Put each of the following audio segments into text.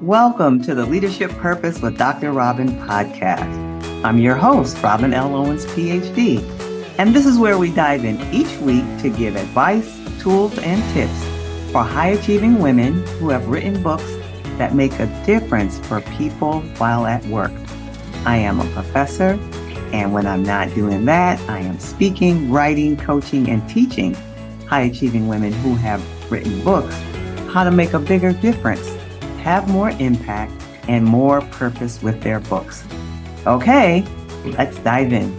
Welcome to the Leadership Purpose with Dr. Robin podcast. I'm your host, Robin L. Owens, Ph.D. And this is where we dive in each week to give advice, tools, and tips for high-achieving women who have written books that make a difference for people while at work. I am a professor, and when I'm not doing that, I am speaking, writing, coaching, and teaching high-achieving women who have written books how to make a bigger difference, have more impact, and more purpose with their books. Okay, let's dive in.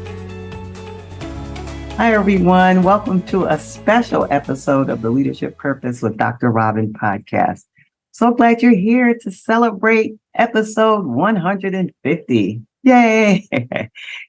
Hi, everyone. Welcome to a special episode of the Leadership Purpose with Dr. Robin podcast. So glad you're here to celebrate episode 150. Yay!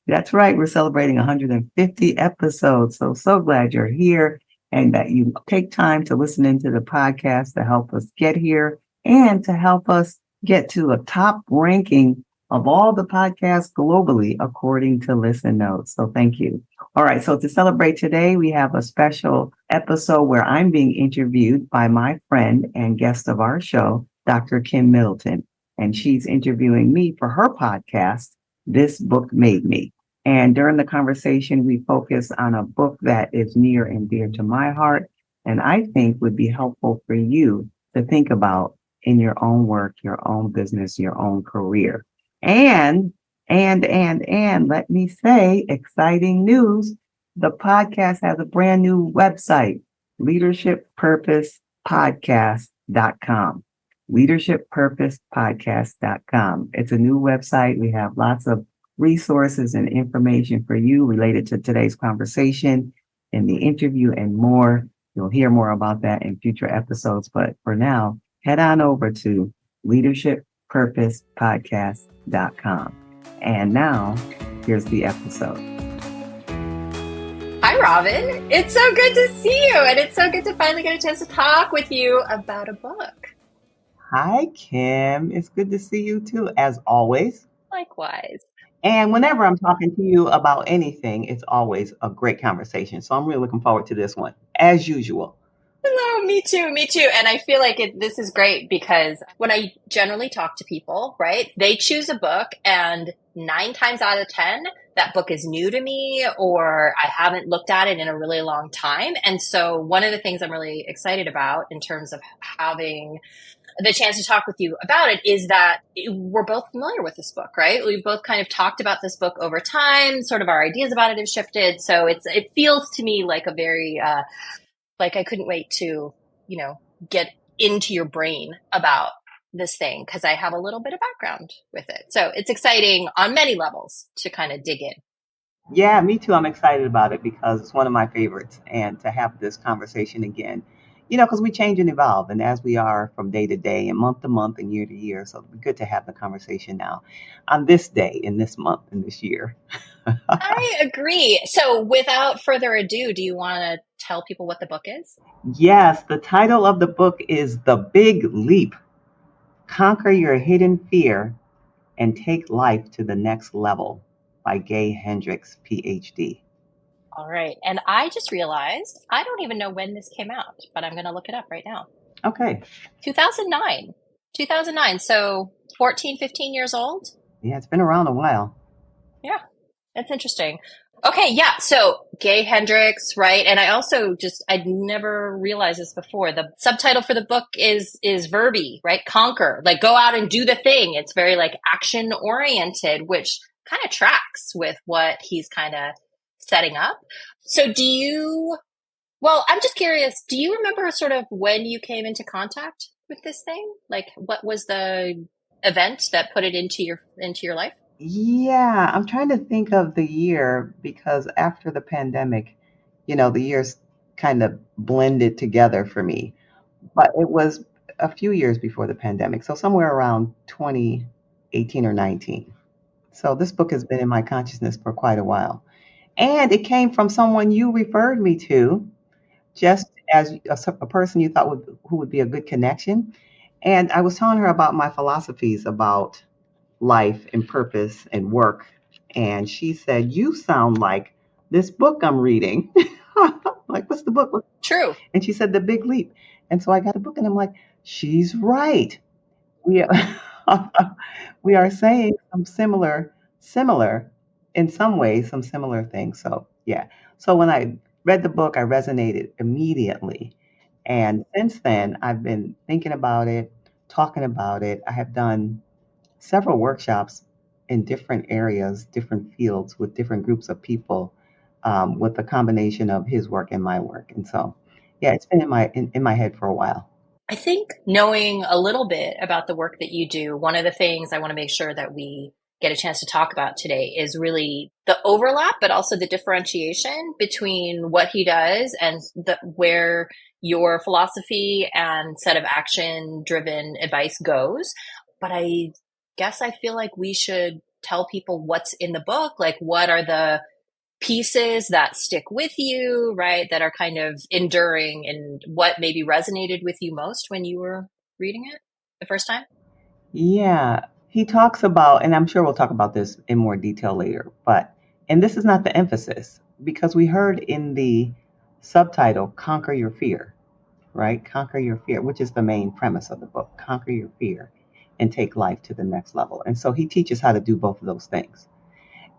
That's right. We're celebrating 150 episodes. So glad you're here and that you take time to listen into the podcast to help us get here and to help us get to a top ranking of all the podcasts globally, according to Listen Notes. So thank you. All right. So to celebrate today, we have a special episode where I'm being interviewed by my friend and guest of our show, Dr. Kim Middleton. And she's interviewing me for her podcast, This Book Made Me. And during the conversation, we focus on a book that is near and dear to my heart, and I think would be helpful for you to think about in your own work, your own business, your own career. And let me say, exciting news. The podcast has a brand new website, leadershippurposepodcast.com. leadershippurposepodcast.com. It's a new website. We have lots of resources and information for you related to today's conversation and the interview and more. You'll hear more about that in future episodes. But for now, head on over to leadershippurposepodcast.com. And now, here's the episode. Hi, Robin. It's so good to see you. And it's so good to finally get a chance to talk with you about a book. Hi, Kim. It's good to see you too, as always. Likewise. And whenever I'm talking to you about anything, it's always a great conversation. So I'm really looking forward to this one, as usual. Hello, me too. And I feel like this is great because when I generally talk to people, right, they choose a book and 9 times out of 10, that book is new to me or I haven't looked at it in a really long time. And so one of the things I'm really excited about in terms of having the chance to talk with you about it is that we're both familiar with this book, right? We've both kind of talked about this book over time, sort of our ideas about it have shifted. So it feels to me like a very, like I couldn't wait to, get into your brain about this thing because I have a little bit of background with it. So it's exciting on many levels to kind of dig in. Yeah, me too. I'm excited about it because it's one of my favorites. And to have this conversation again, because we change and evolve, and as we are from day to day and month to month and year to year. So it'd be good to have the conversation now on this day, in this month, in this year. I agree. So without further ado, do you want to tell people what the book is? Yes, the title of the book is The Big Leap. Conquer Your Hidden Fear and Take Life to the Next Level by Gay Hendricks, Ph.D. All right. And I just realized I don't even know when this came out, but I'm going to look it up right now. Okay. 2009. So 14, 15 years old. Yeah, it's been around a while. Yeah, that's interesting. Okay. Yeah. So Gay Hendricks, right? And I also I'd never realized this before. The subtitle for the book is verby, right? Conquer, like go out and do the thing. It's very like action oriented, which kind of tracks with what he's kind of setting up. So I'm just curious, do you remember sort of when you came into contact with this thing? Like what was the event that put it into your life? Yeah, I'm trying to think of the year because after the pandemic, the years kind of blended together for me. But it was a few years before the pandemic, so somewhere around 2018 or 19. So this book has been in my consciousness for quite a while. And it came from someone you referred me to, just as a person you thought who would be a good connection. And I was telling her about my philosophies about life and purpose and work. And she said, "You sound like this book I'm reading." Like, what's the book? True. And she said, The Big Leap. And so I got the book and I'm like, she's right. We are saying some similar in some ways, some similar things. So, yeah. So when I read the book, I resonated immediately. And since then, I've been thinking about it, talking about it. I have done several workshops in different areas, different fields with different groups of people, with a combination of his work and my work. And so, yeah, it's been in my head for a while. I think knowing a little bit about the work that you do, one of the things I want to make sure that we get a chance to talk about today is really the overlap, but also the differentiation between what he does and where your philosophy and set of action driven advice goes. But I guess I feel like we should tell people what's in the book. Like, what are the pieces that stick with you, right? That are kind of enduring, and what maybe resonated with you most when you were reading it the first time? Yeah, he talks about, and I'm sure we'll talk about this in more detail later, and this is not the emphasis because we heard in the subtitle, Conquer Your Fear, right? Conquer Your Fear, which is the main premise of the book. Conquer your fear and take life to the next level. And so he teaches how to do both of those things.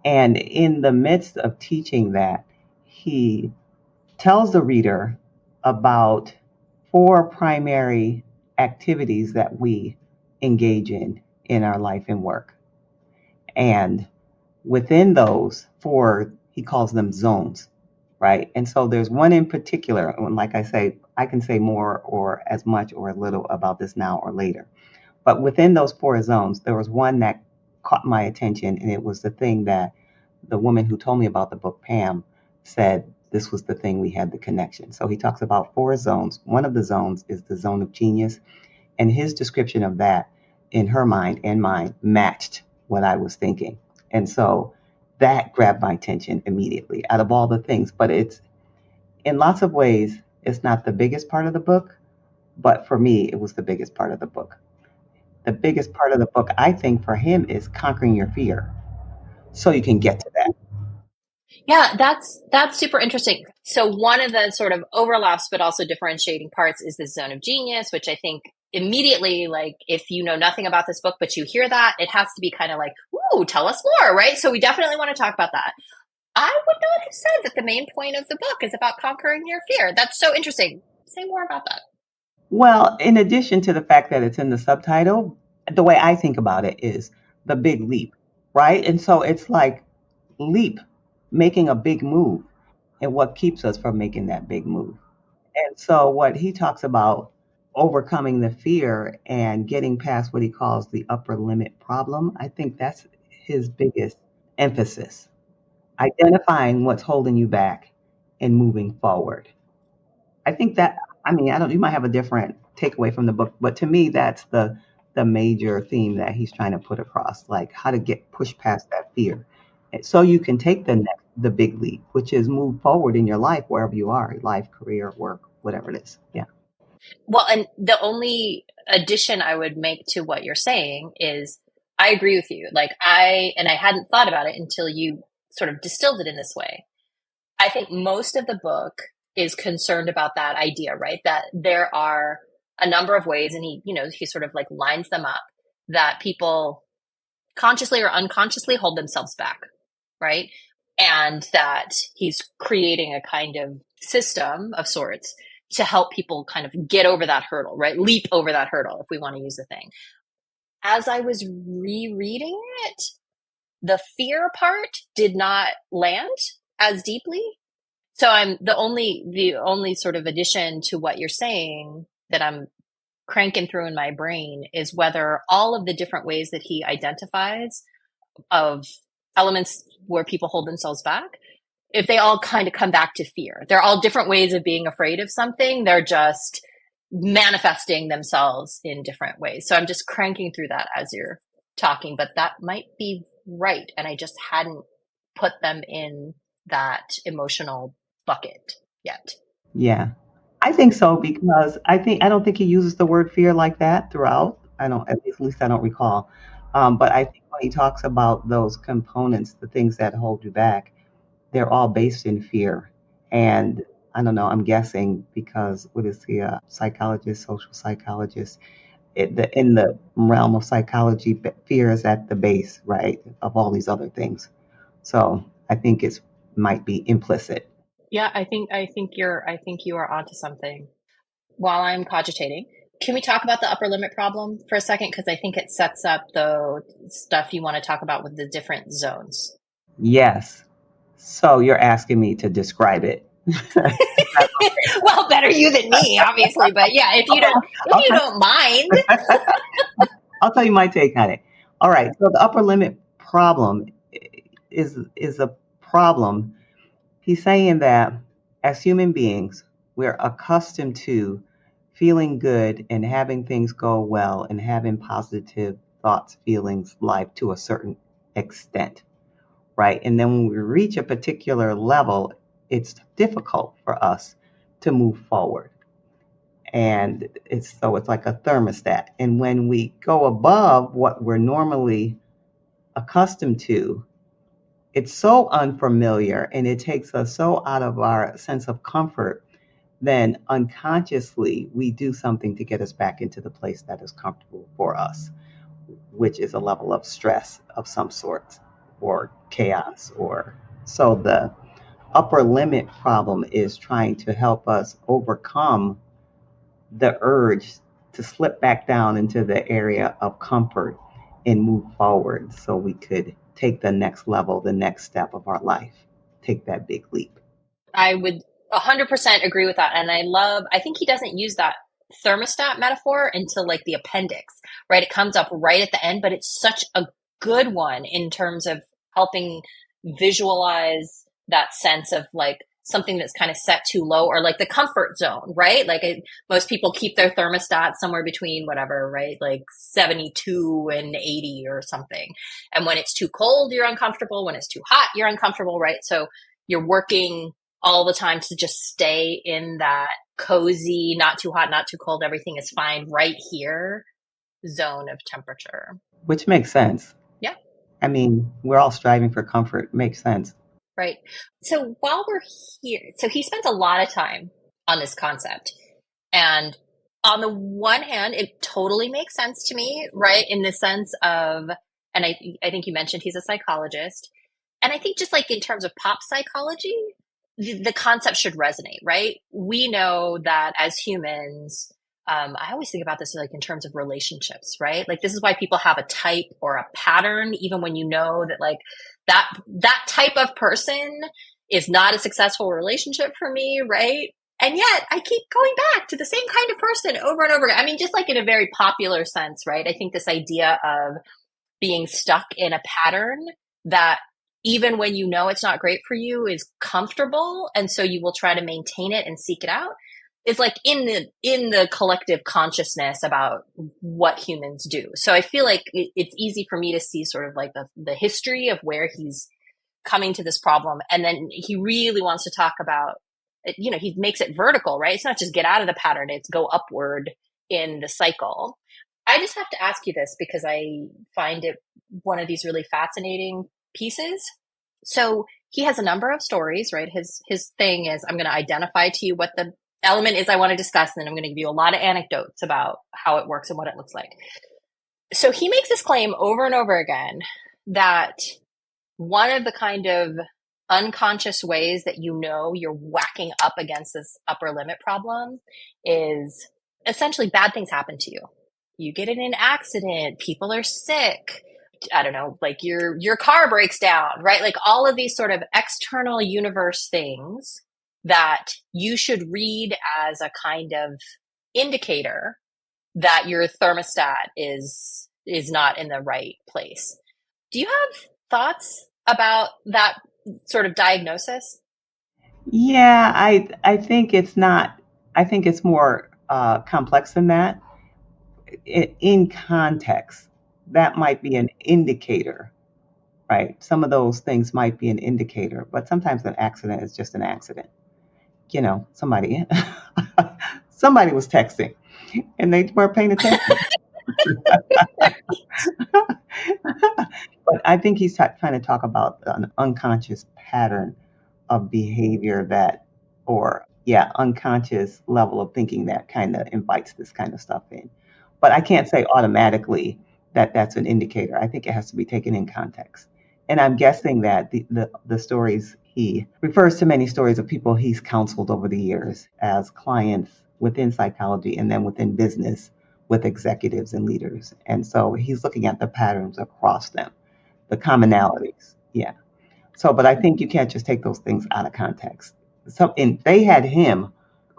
And in the midst of teaching that, he tells the reader about four primary activities that we engage in our life and work. And within those four, he calls them zones, right? And so there's one in particular, and like I say, I can say more or as much or a little about this now or later. But within those four zones, there was one that caught my attention, and it was the thing that the woman who told me about the book, Pam, said this was the thing we had the connection. So he talks about four zones. One of the zones is the zone of genius, and his description of that in her mind and mine matched what I was thinking. And so that grabbed my attention immediately out of all the things. But it's in lots of ways, it's not the biggest part of the book, but for me, it was the biggest part of the book. The biggest part of the book, I think, for him is conquering your fear so you can get to that. Yeah, that's super interesting. So one of the sort of overlaps but also differentiating parts is the zone of genius, which I think immediately, like, if you know nothing about this book but you hear that, it has to be kind of like, ooh, tell us more, right? So we definitely want to talk about that. I would not have said that the main point of the book is about conquering your fear. That's so interesting. Say more about that. Well, in addition to the fact that it's in the subtitle, the way I think about it is the big leap, right? And so it's like leap, making a big move, and what keeps us from making that big move. And so what he talks about overcoming the fear and getting past what he calls the upper limit problem, I think that's his biggest emphasis. Identifying what's holding you back and moving forward. I think that, I mean, I don't, you might have a different takeaway from the book, but to me, that's the major theme that he's trying to put across, like how to get push past that fear. And so you can take the big leap, which is move forward in your life, wherever you are, life, career, work, whatever it is. Yeah. Well, and the only addition I would make to what you're saying is I agree with you. Like, I hadn't thought about it until you sort of distilled it in this way. I think most of the book is concerned about that idea, right? That there are a number of ways, and he sort of like lines them up, that people consciously or unconsciously hold themselves back, right? And that he's creating a kind of system of sorts to help people kind of get over that hurdle, right? Leap over that hurdle, if we want to use the thing. As I was rereading it, the fear part did not land as deeply. So I'm the only sort of addition to what you're saying that I'm cranking through in my brain is whether all of the different ways that he identifies of elements where people hold themselves back, if they all kind of come back to fear. They're all different ways of being afraid of something. They're just manifesting themselves in different ways. So I'm just cranking through that as you're talking, but that might be right. And I just hadn't put them in that emotional bucket yet. Yeah. I think so because I don't think he uses the word fear like that throughout. I don't, at least I don't recall. But I think when he talks about those components, the things that hold you back, they're all based in fear. And I don't know, I'm guessing because what is he, a psychologist, social psychologist? in the realm of psychology, fear is at the base, right, of all these other things. So I think it's might be implicit. Yeah, I think you are onto something. While I'm cogitating, can we talk about the upper limit problem for a second? Because I think it sets up the stuff you want to talk about with the different zones. Yes. So you're asking me to describe it. Well, better you than me, obviously, but yeah, if you Okay. don't mind. I'll tell you my take on it. All right. So the upper limit problem is a problem. He's saying that as human beings, we're accustomed to feeling good and having things go well and having positive thoughts, feelings, life to a certain extent, right? And then when we reach a particular level, it's difficult for us to move forward. And it's like a thermostat. And when we go above what we're normally accustomed to, it's so unfamiliar and it takes us so out of our sense of comfort, then unconsciously we do something to get us back into the place that is comfortable for us, which is a level of stress of some sort or chaos. Or so the upper limit problem is trying to help us overcome the urge to slip back down into the area of comfort and move forward so we could take the next level, the next step of our life, take that big leap. I would 100% agree with that. And I think he doesn't use that thermostat metaphor until like the appendix, right? It comes up right at the end, but it's such a good one in terms of helping visualize that sense of like something that's kind of set too low or like the comfort zone, right? Most people keep their thermostat somewhere between whatever, right? Like 72 and 80 or something. And when it's too cold, you're uncomfortable. When it's too hot, you're uncomfortable, right? So you're working all the time to just stay in that cozy, not too hot, not too cold, everything is fine right here zone of temperature. Which makes sense. Yeah, I mean, we're all striving for comfort. Makes sense. right. So while we're here, so he spends a lot of time on this concept. And on the one hand, it totally makes sense to me, right? In the sense of, and I think you mentioned he's a psychologist. And I think just like in terms of pop psychology, the concept should resonate, right? We know that as humans, I always think about this like in terms of relationships, right? Like this is why people have a type or a pattern, even when you know that like that type of person is not a successful relationship for me, right? And yet I keep going back to the same kind of person over and over again. I mean, just like in a very popular sense, right? I think this idea of being stuck in a pattern that even when you know it's not great for you is comfortable, and so you will try to maintain it and seek it out, is like in the collective consciousness about what humans do. So I feel like it's easy for me to see sort of like the history of where he's coming to this problem, and then he really wants to talk about, he makes it vertical, right? It's not just get out of the pattern, it's go upward in the cycle. I just have to ask you this because I find it one of these really fascinating pieces. So he has a number of stories, right? His thing is, I'm going to identify to you what the element is I want to discuss, and then I'm going to give you a lot of anecdotes about how it works and what it looks like. So he makes this claim over and over again that one of the kind of unconscious ways that you know you're whacking up against this upper limit problem is essentially bad things happen to you. You get in an accident, people are sick, I don't know, like your car breaks down, right? Like all of these sort of external universe things that you should read as a kind of indicator that your thermostat is not in the right place. Do you have thoughts about that sort of diagnosis? Yeah, I think it's not. I think it's more complex than that. In context, that might be an indicator, right? Some of those things might be an indicator, but sometimes an accident is just an accident. Somebody somebody was texting and they weren't paying attention. But I think he's trying to talk about an unconscious pattern of behavior or yeah, unconscious level of thinking that kind of invites this kind of stuff in. But I can't say automatically that that's an indicator. I think it has to be taken in context. And I'm guessing that the stories he refers to many stories of people he's counseled over the years as clients within psychology and then within business with executives and leaders. And so he's looking at the patterns across them, the commonalities. Yeah. So, but I think you can't just take those things out of context. So, and they had him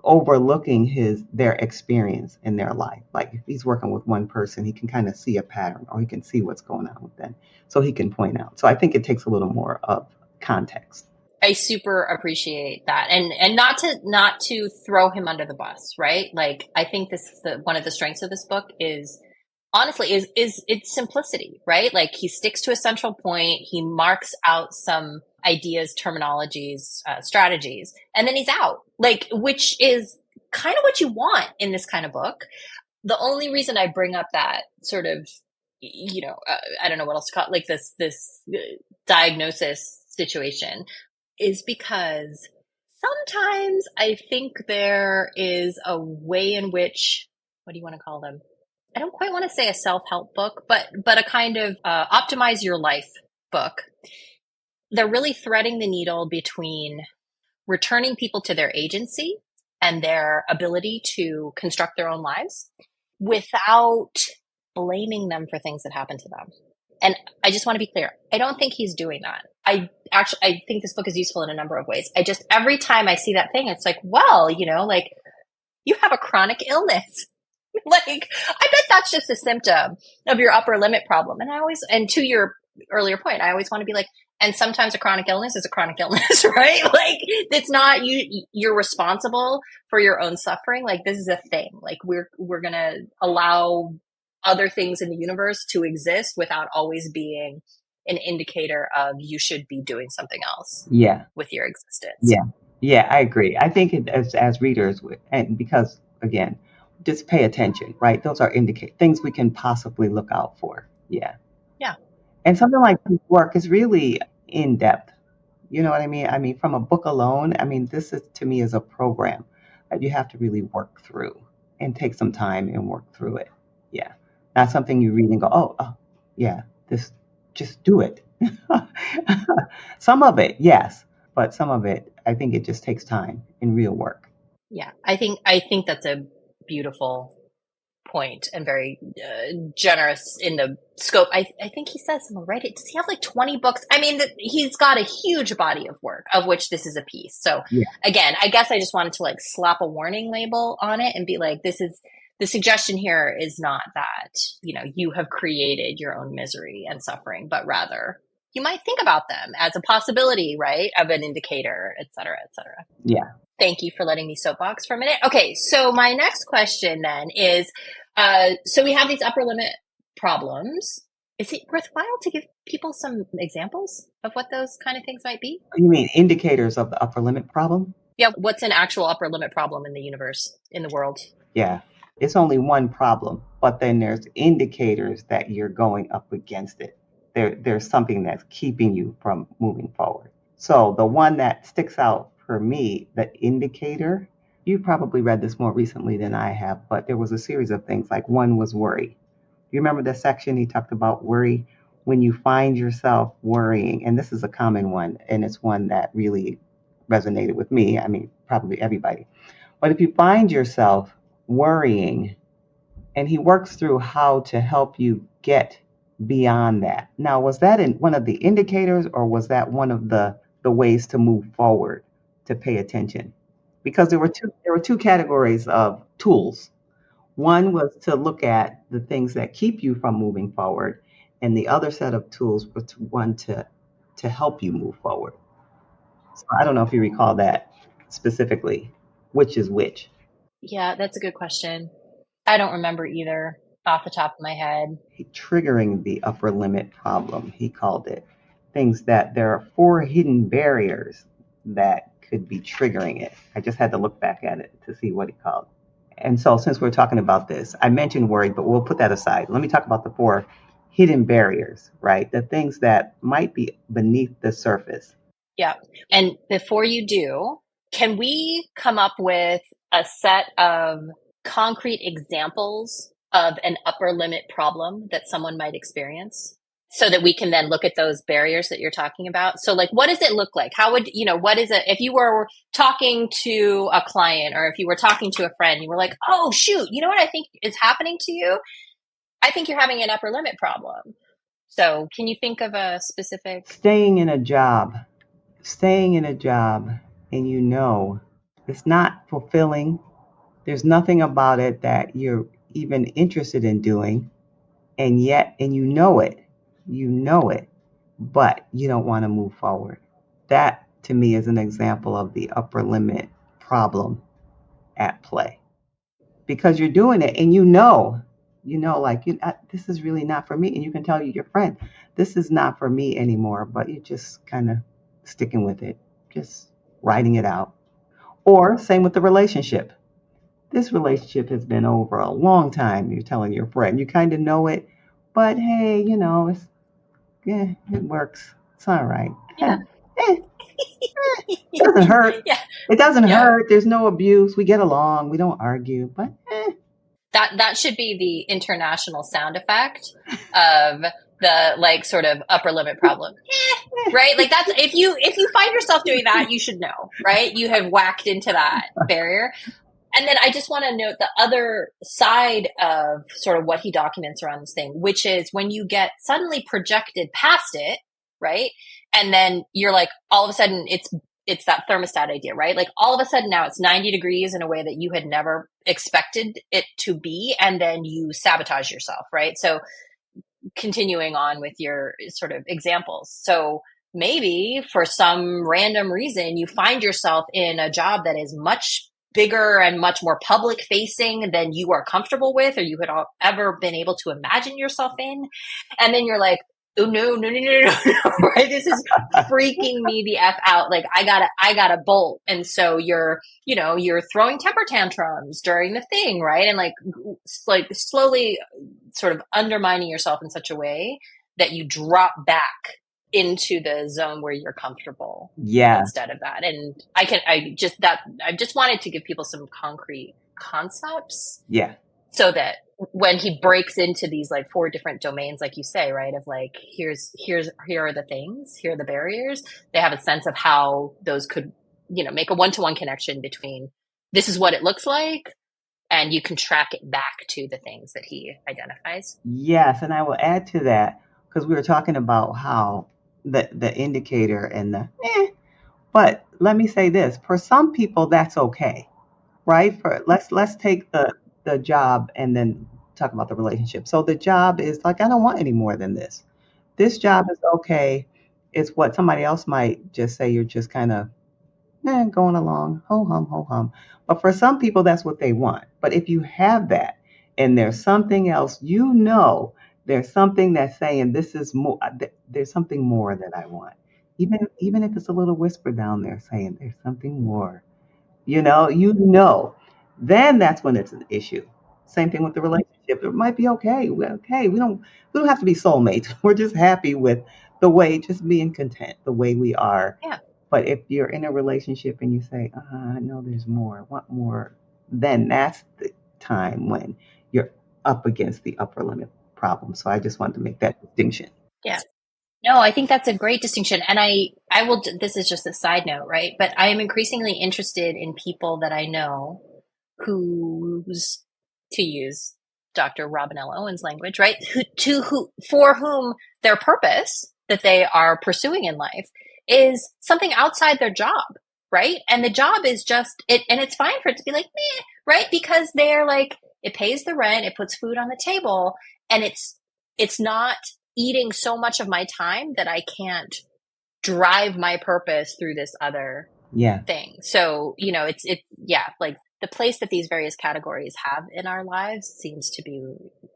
overlooking their experience in their life. Like if he's working with one person, he can kind of see a pattern, or he can see what's going on with them, so he can point out. So I think it takes a little more of context. I super appreciate that, and not to throw him under the bus, right? Like I think one of the strengths of this book is honestly is its simplicity, right? Like he sticks to a central point, he marks out some ideas, terminologies, strategies, and then he's out. Like, which is kind of what you want in this kind of book. The only reason I bring up that sort of, I don't know what else to call it, like this diagnosis situation, is because sometimes I think there is a way in which, what do you want to call them? I don't quite want to say a self-help book, but a kind of optimize your life book. They're really threading the needle between returning people to their agency and their ability to construct their own lives without blaming them for things that happen to them. And I just want to be clear. I don't think he's doing that. I think this book is useful in a number of ways. Every time I see that thing, it's like, well, like you have a chronic illness. Like, I bet that's just a symptom of your upper limit problem. And to your earlier point, I always want to be like, and sometimes a chronic illness is a chronic illness, right? Like, it's not you're responsible for your own suffering. Like, this is a thing. Like, we're going to allow other things in the universe to exist without always being an indicator of you should be doing something else with your existence. Yeah, I agree. I think as readers, and because again, just pay attention, right? Those are indicate things we can possibly look out for. Yeah. Yeah. And something like this work is really in depth. You know what I mean? I mean, from a book alone, I mean, this is to me is a program that you have to really work through and take some time and work through it. Yeah. Not something you read and go, oh, yeah, this, just do it. Some of it, yes, but some of it, I think it just takes time and real work. Yeah. I think that's a beautiful point and very generous in the scope. I think he says, right? Does he have like 20 books? I mean, he's got a huge body of work, of which this is a piece. So again, I guess I just wanted to like slap a warning label on it and be like, the suggestion here is not that, you have created your own misery and suffering, but rather you might think about them as a possibility, right? Of an indicator, et cetera, et cetera. Yeah. Thank you for letting me soapbox for a minute. Okay, so my next question then is, so we have these upper limit problems. Is it worthwhile to give people some examples of what those kind of things might be? You mean indicators of the upper limit problem? Yeah, what's an actual upper limit problem in the universe, in the world? Yeah, it's only one problem, but then there's indicators that you're going up against it. There's something that's keeping you from moving forward. So the one that sticks out for me, the indicator, you probably read this more recently than I have, but there was a series of things. Like one was worry. You remember the section he talked about worry? When you find yourself worrying, and this is a common one, and it's one that really resonated with me. I mean, probably everybody. But if you find yourself worrying, and he works through how to help you get beyond that. Now, was that in one of the indicators, or was that one of the ways to move forward, to pay attention? Because there were two categories of tools. One was to look at the things that keep you from moving forward, and the other set of tools was one to help you move forward. So I don't know if you recall that specifically, which is which. Yeah, that's a good question. I don't remember either off the top of my head. Triggering the upper limit problem, he called it. Things that there are 4 hidden barriers that could be triggering it. I just had to look back at it to see what he called. And so since we're talking about this, I mentioned worry, but we'll put that aside. Let me talk about the 4 hidden barriers, right? The things that might be beneath the surface. Yeah. And before you do, can we come up with a set of concrete examples of an upper limit problem that someone might experience so that we can then look at those barriers that you're talking about? So like, what does it look like? How would, what is it, if you were talking to a client or if you were talking to a friend, you were like, oh, shoot, you know what I think is happening to you? I think you're having an upper limit problem. So can you think of a specific? Staying in a job and it's not fulfilling. There's nothing about it that you're even interested in doing. And you know it, but you don't want to move forward. That to me is an example of the upper limit problem at play because you're doing it and like this is really not for me. And you can tell your friend, this is not for me anymore, but you're just kind of sticking with it, just writing it out. Or same with the relationship. This relationship has been over a long time. You're telling your friend, you kind of know it, but hey, it works. It's all right. Yeah. It doesn't hurt. Yeah. It doesn't hurt. There's no abuse. We get along. We don't argue, but That should be the international sound effect of the like sort of upper limit problem. Right? Like that's if you find yourself doing that, you should know, right? You have whacked into that barrier. And then I just want to note the other side of sort of what he documents around this thing, which is when you get suddenly projected past it, right? And then you're like, all of a sudden it's that thermostat idea, right? Like all of a sudden now it's 90 degrees in a way that you had never expected it to be. And then you sabotage yourself, right? So continuing on with your sort of examples. So maybe for some random reason, you find yourself in a job that is much bigger and much more public facing than you are comfortable with or you had ever been able to imagine yourself in. And then you're like, oh no, right? This is freaking me the F out. Like I gotta bolt. And so you're throwing temper tantrums during the thing, right? And like slowly sort of undermining yourself in such a way that you drop back into the zone where you're comfortable instead of that. And I just wanted to give people some concrete concepts. Yeah. So that when he breaks into these like 4 different domains, like you say, right, of like, here are the things, here are the barriers, they have a sense of how those could, make a one-to-one connection between this is what it looks like, and you can track it back to the things that he identifies. Yes. And I will add to that, because we were talking about how the indicator and but let me say this, for some people that's okay, right? Let's take the job and then talk about the relationship. So the job is like, I don't want any more than this. This job is okay. It's what somebody else might just say, you're just kind of going along, ho hum, ho hum. But for some people, that's what they want. But if you have that and there's something else, there's something that's saying this is more, there's something more that I want. Even if it's a little whisper down there saying there's something more, then that's when it's an issue. Same thing with the relationship. It might be okay. We're okay. We don't have to be soulmates. We're just happy with just being content the way we are. Yeah. But if you're in a relationship and you say, I know there's more, I want more, then that's the time when you're up against the upper limit problem. So I just wanted to make that distinction. Yeah. No, I think that's a great distinction. And I will, this is just a side note, right? But I am increasingly interested in people that I know who's, to use Dr. Robin L. Owens' language, right? For whom their purpose that they are pursuing in life is something outside their job, right? And the job is just it, and it's fine for it to be like, meh, right? Because they're like, it pays the rent, it puts food on the table, and it's not eating so much of my time that I can't drive my purpose through this other thing. So, like the place that these various categories have in our lives seems to be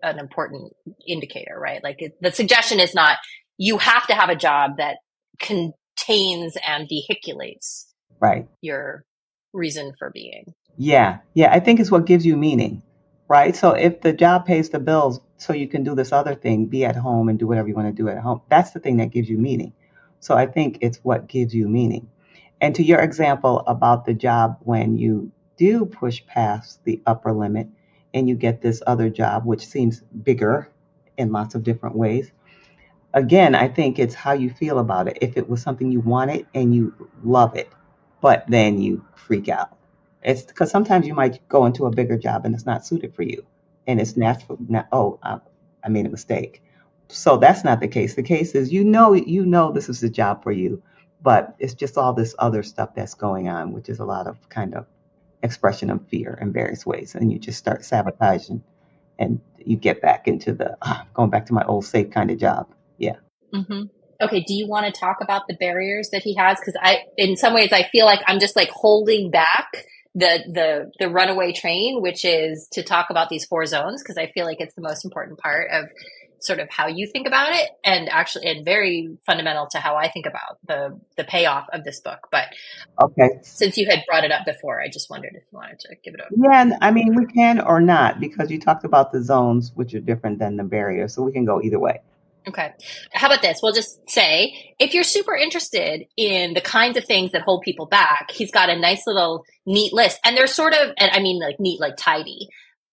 an important indicator, right? Like the suggestion is not, you have to have a job that contains and vehiculates your reason for being. Yeah. I think it's what gives you meaning, right? So if the job pays the bills so you can do this other thing, be at home and do whatever you want to do at home, that's the thing that gives you meaning. So I think it's what gives you meaning. And to your example about the job, when you do push past the upper limit, and you get this other job, which seems bigger in lots of different ways. Again, I think it's how you feel about it. If it was something you wanted and you love it, but then you freak out. It's because sometimes you might go into a bigger job and it's not suited for you. And it's natural. Oh, I made a mistake. So that's not the case. The case is, this is the job for you, but it's just all this other stuff that's going on, which is a lot of kind of expression of fear in various ways. And you just start sabotaging and you get back into the going back to my old safe kind of job. Yeah. Mm-hmm. Okay. Do you want to talk about the barriers that he has? Because in some ways, I feel like I'm just like holding back the runaway train, which is to talk about these 4 zones, because I feel like it's the most important part of sort of how you think about it, and actually, and very fundamental to how I think about the payoff of this book. But Okay. since you had brought it up before, I just wondered if you wanted to give it a Yeah, I mean, we can or not, because you talked about the zones, which are different than the barriers. So we can go either way. Okay. How about this? We'll just say, if you're super interested in the kinds of things that hold people back, he's got a nice little neat list. And they're sort of, and I mean like neat, like tidy.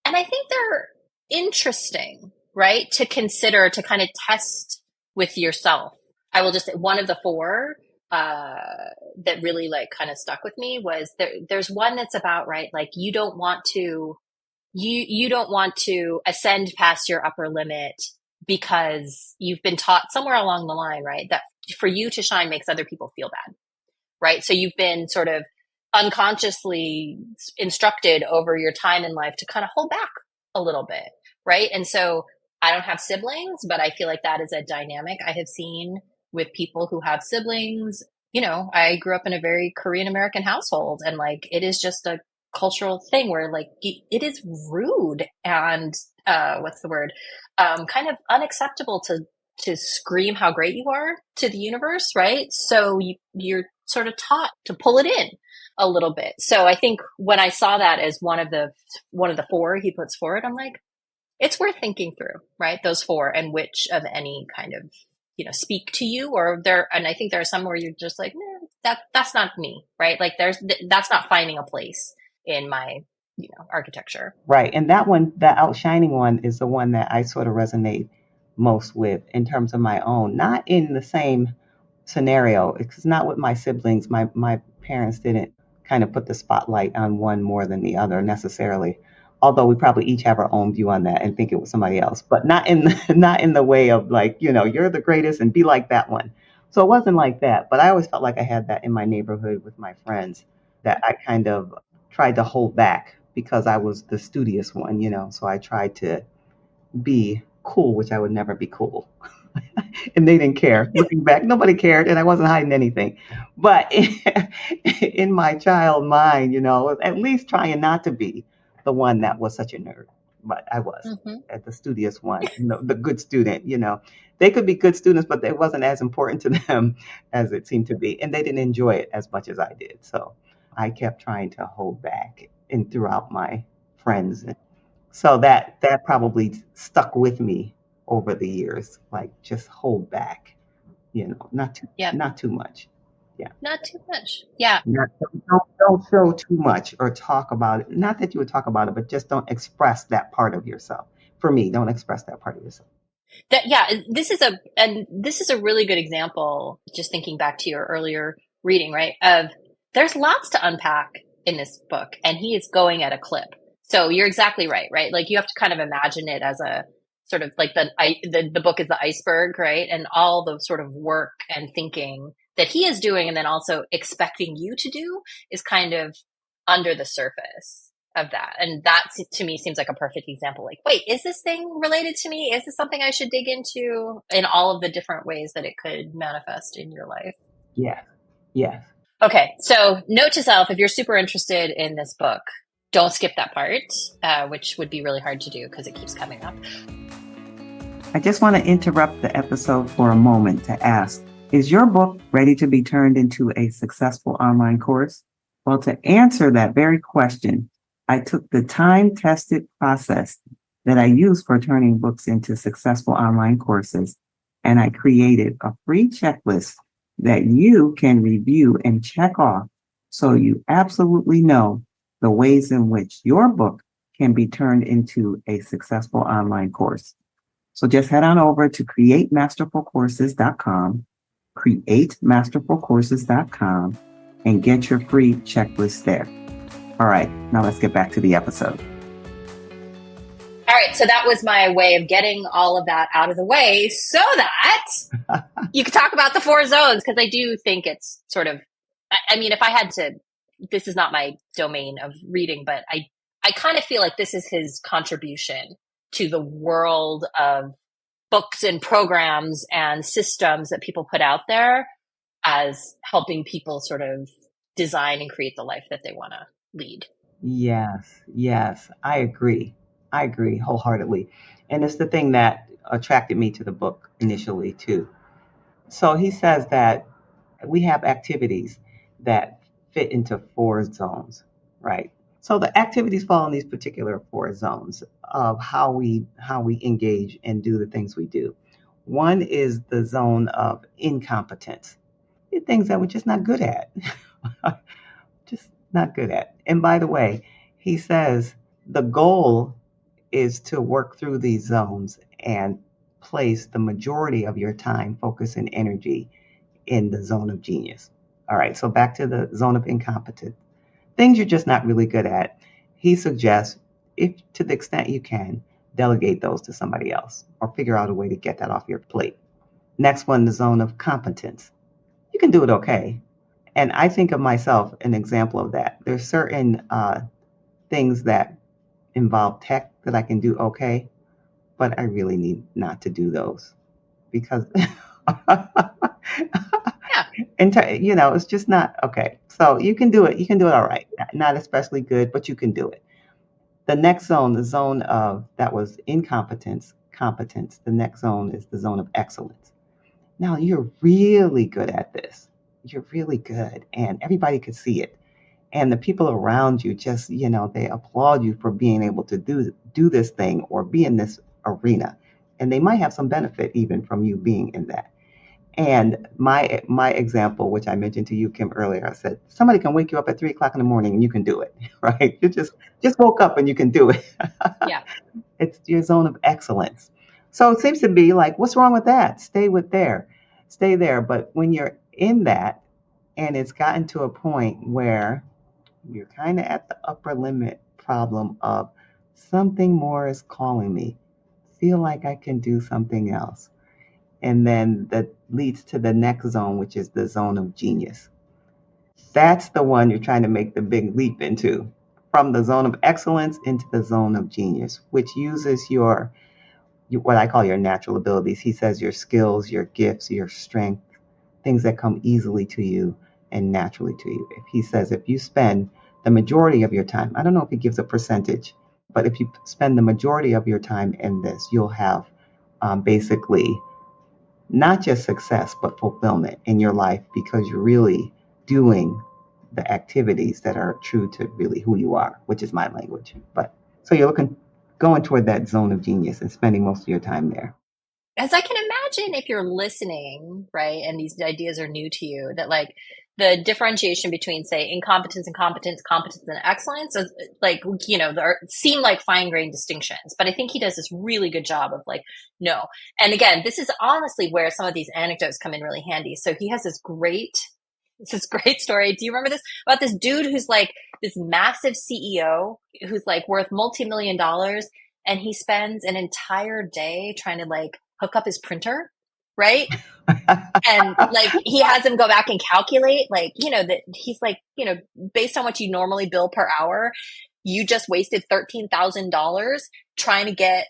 And I think they're interesting, right? To consider, to kind of test with yourself. I will just say one of the 4 that really like kind of stuck with me was there's one that's about, right? Like you don't want to ascend past your upper limit because you've been taught somewhere along the line, right, that for you to shine makes other people feel bad, right? So you've been sort of unconsciously instructed over your time in life to kind of hold back a little bit, right? And so I don't have siblings, but I feel like that is a dynamic I have seen with people who have siblings. You know, I grew up in a very Korean American household, and like it is just a cultural thing where like it is rude and what's the word, kind of unacceptable to scream how great you are to the universe, right? So you're sort of taught to pull it in a little bit. So I think when I saw that as one of the 4 he puts forward, I'm like, it's worth thinking through, right? Those 4, and which of any kind of, speak to you, or there. And I think there are some where you're just like, that's not me, right? Like that's not finding a place in my, architecture. Right. And that one, the outshining one, is the one that I sort of resonate most with in terms of my own, not in the same scenario. It's not with my siblings. My parents didn't kind of put the spotlight on one more than the other necessarily. Although we probably each have our own view on that and think it was somebody else, but not not in the way of like, you're the greatest and be like that one. So it wasn't like that, but I always felt like I had that in my neighborhood with my friends, that I kind of tried to hold back because I was the studious one, so I tried to be cool, which I would never be cool. And they didn't care. Looking back, nobody cared, and I wasn't hiding anything. But in my child mind, at least trying not to be the one that was such a nerd. But I was at the studious one, the good student. They could be good students, but it wasn't as important to them as it seemed to be, and they didn't enjoy it as much as I did. So I kept trying to hold back and throughout my friends. So that probably stuck with me over the years, like just hold back, not too much. Yeah. Not too much. Yeah. Don't show too much or talk about it. Not that you would talk about it, but just don't express that part of yourself. For me, don't express that part of yourself. This is a really good example, just thinking back to your earlier reading, right? Of there's lots to unpack in this book, and he is going at a clip. So you're exactly right? Like you have to kind of imagine it as a sort of like the book is the iceberg, right? And all the sort of work and thinking that he is doing, and then also expecting you to do, is kind of under the surface of that. And that to me seems like a perfect example. Like, wait, is this thing related to me? Is this something I should dig into, in all of the different ways that it could manifest in your life? Yeah. Yeah. Okay. So note to self, if you're super interested in this book, don't skip that part, which would be really hard to do because it keeps coming up. I just want to interrupt the episode for a moment to ask, is your book ready to be turned into a successful online course? Well, to answer that very question, I took the time-tested process that I use for turning books into successful online courses, and I created a free checklist that you can review and check off so you absolutely know the ways in which your book can be turned into a successful online course. So just head on over to createmasterfulcourses.com, createmasterfulcourses.com, and get your free checklist there. All right, now let's get back to the episode. All right, so that was my way of getting all of that out of the way so that you could talk about the 4 zones, because I do think it's sort of, I mean, if I had to, this is not my domain of reading, but I kind of feel like this is his contribution to the world of books and programs and systems that people put out there as helping people sort of design and create the life that they want to lead. Yes, I agree. I agree wholeheartedly. And it's the thing that attracted me to the book initially, too. So he says that we have activities that fit into 4 zones, right? So the activities fall in these particular 4 zones of how we engage and do the things we do. One is the zone of incompetence, the things that we're just not good at. Just not good at. And by the way, he says the goal is to work through these zones and place the majority of your time, focus, and energy in the zone of genius. All right, so back to the zone of incompetence. Things you're just not really good at. He suggests, if to the extent you can, delegate those to somebody else or figure out a way to get that off your plate. Next one, the zone of competence. You can do it okay. And I think of myself an example of that. There's certain things that involve tech that I can do okay, but I really need not to do those because Yeah. it's just not okay. So you can do it. You can do it all right. Not especially good, but you can do it. The next zone, the zone of that was incompetence, competence. The next zone is the zone of excellence. Now you're really good at this. You're really good, and everybody could see it. And the people around you just, they applaud you for being able to do this thing or be in this arena. And they might have some benefit even from you being in that. And my example, which I mentioned to you, Kim, earlier, I said somebody can wake you up at 3 o'clock in the morning and you can do it, right? You just woke up and you can do it. Yeah. It's your zone of excellence. So it seems to be like, what's wrong with that? Stay there. But when you're in that, and it's gotten to a point where you're kind of at the upper limit problem of something more is calling me. Feel like I can do something else. And then that leads to the next zone, which is the zone of genius. That's the one you're trying to make the big leap into, from the zone of excellence into the zone of genius, which uses your what I call your natural abilities. He says your skills, your gifts, your strength, things that come easily to you and naturally to you. If he says if you spend the majority of your time, I don't know if he gives a percentage, but if you spend the majority of your time in this, you'll have basically not just success, but fulfillment in your life because you're really doing the activities that are true to really who you are, which is my language. But so you're going toward that zone of genius and spending most of your time there. As I can imagine, if you're listening, right, and these ideas are new to you, that like the differentiation between, say, incompetence and competence, competence and excellence, is like, there seem like fine grained distinctions. But I think he does this really good job of like, no. And again, this is honestly where some of these anecdotes come in really handy. So he has this great story. Do you remember this about this dude who's like this massive CEO who's like worth multi-million dollars, and he spends an entire day trying to like hook up his printer, right? And like he has him go back and calculate, like, that he's like, based on what you normally bill per hour, you just wasted $13,000 trying to get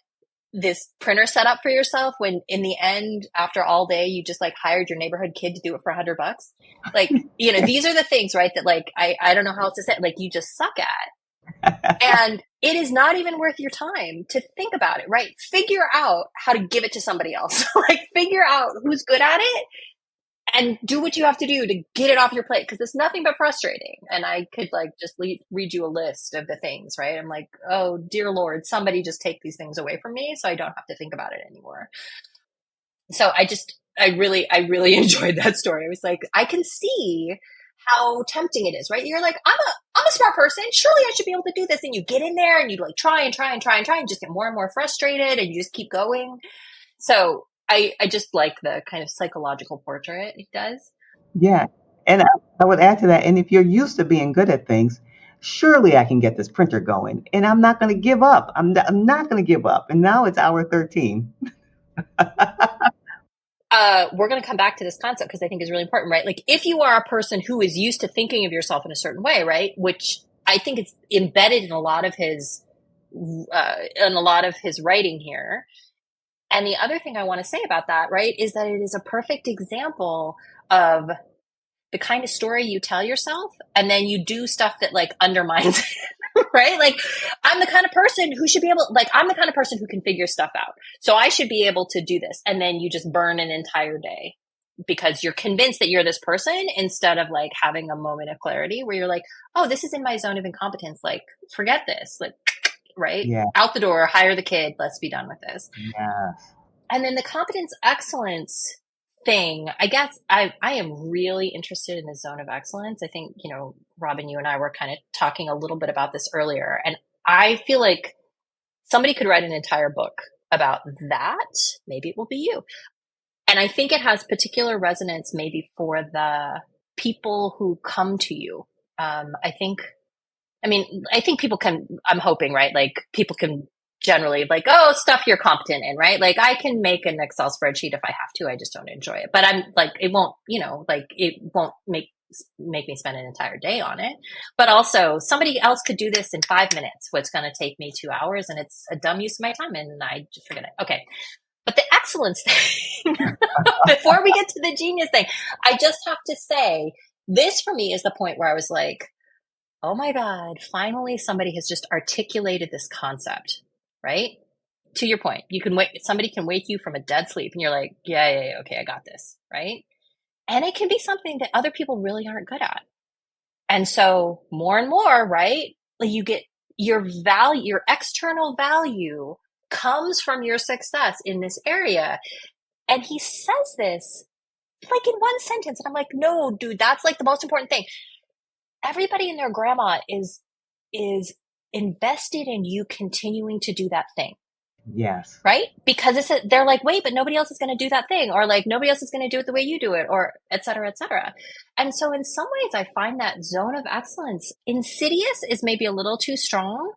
this printer set up for yourself when in the end, after all day, you just like hired your neighborhood kid to do it for $100. Like, these are the things, right? That like, I don't know how else to say it, like you just suck at. And it is not even worth your time to think about it, right? Figure out how to give it to somebody else. Like figure out who's good at it and do what you have to do to get it off your plate, because it's nothing but frustrating. And I could like just read you a list of the things, right? I'm like, oh dear Lord, somebody just take these things away from me so I don't have to think about it anymore. So I really enjoyed that story. I was like, I can see how tempting it is, right? You're like, I'm a smart person. Surely I should be able to do this. And you get in there and you like try and try and try and try and just get more and more frustrated and you just keep going. So I just like the kind of psychological portrait it does. Yeah. And I would add to that, and if you're used to being good at things, surely I can get this printer going. And I'm not going to give up. I'm not going to give up. And now it's hour 13. We're going to come back to this concept because I think is really important, right? Like if you are a person who is used to thinking of yourself in a certain way, right? Which I think it's embedded in a lot of his writing here. And the other thing I want to say about that, right, is that it is a perfect example of the kind of story you tell yourself and then you do stuff that like undermines it, right? Like I'm the kind of person who should be able, like I'm the kind of person who can figure stuff out. So I should be able to do this. And then you just burn an entire day because you're convinced that you're this person instead of like having a moment of clarity where you're like, oh, this is in my zone of incompetence. Like forget this, like, right? Yeah. Out the door, hire the kid. Let's be done with this. Yes. And then the competence excellence thing, I guess I am really interested in the zone of excellence. I think, you know, Robin, you and I were kind of talking a little bit about this earlier. And I feel like somebody could write an entire book about that. Maybe it will be you. And I think it has particular resonance maybe for the people who come to you. I think people can, I'm hoping, right? Like people can generally like, oh, stuff you're competent in, right? Like I can make an Excel spreadsheet if I have to. I just don't enjoy it. But I'm like, it won't, you know, like it won't make me spend an entire day on it. But also somebody else could do this in 5 minutes. What's going to take me 2 hours and it's a dumb use of my time and I just forget it. Okay. But the excellence thing, before we get to the genius thing, I just have to say this for me is the point where I was like, oh my God, finally somebody has just articulated this concept, right? To your point, you can wait, somebody can wake you from a dead sleep and you're like, yeah, okay, I got this, right? And it can be something that other people really aren't good at. And so more and more, right? Like you get your value, your external value comes from your success in this area. And he says this like in one sentence. And I'm like, no, dude, that's like the most important thing. Everybody and their grandma is invested in you continuing to do that thing. Yes. Right? Because they're like, wait, but nobody else is going to do that thing, or like nobody else is going to do it the way you do it, or et cetera, et cetera. And so in some ways, I find that zone of excellence insidious is maybe a little too strong,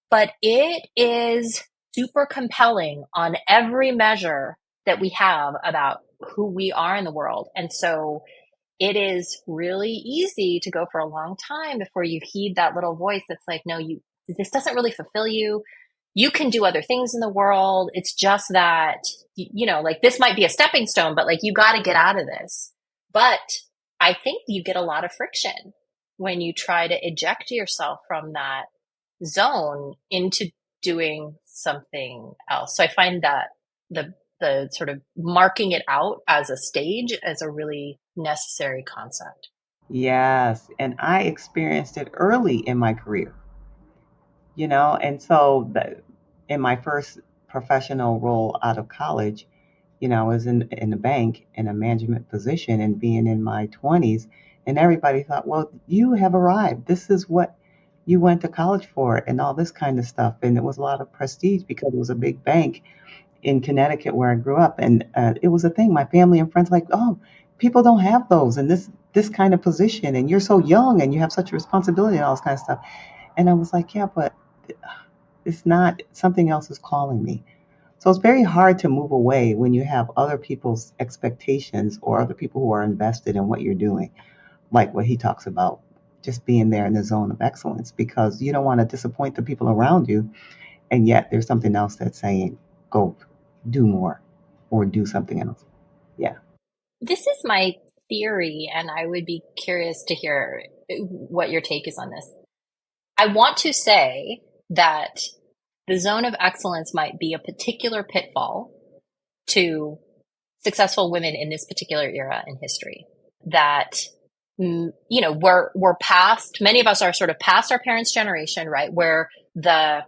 but it is super compelling on every measure that we have about who we are in the world. And so it is really easy to go for a long time before you heed that little voice that's like, no, this doesn't really fulfill you. You can do other things in the world. It's just that, you know, like this might be a stepping stone, but like you got to get out of this. But I think you get a lot of friction when you try to eject yourself from that zone into doing something else. So I find that the sort of marking it out as a stage as a really necessary concept. Yes. And I experienced it early in my career, and so in my first professional role out of college, I was in the bank in a management position and being in my 20s, and everybody thought, well, you have arrived. This is what you went to college for, and all this kind of stuff. And it was a lot of prestige because it was a big bank in Connecticut where I grew up, and it was a thing. My family and friends were like, oh, people don't have those in this kind of position, and you're so young and you have such a responsibility and all this kind of stuff. And I was like, yeah, but it's not, something else is calling me. So it's very hard to move away when you have other people's expectations or other people who are invested in what you're doing, like what he talks about, just being there in the zone of excellence, because you don't want to disappoint the people around you. And yet there's something else that's saying, go do more or do something else. Yeah. This is my theory, and I would be curious to hear what your take is on this. I want to say that the zone of excellence might be a particular pitfall to successful women in this particular era in history. That, we're past, many of us are sort of past our parents' generation, right? Where the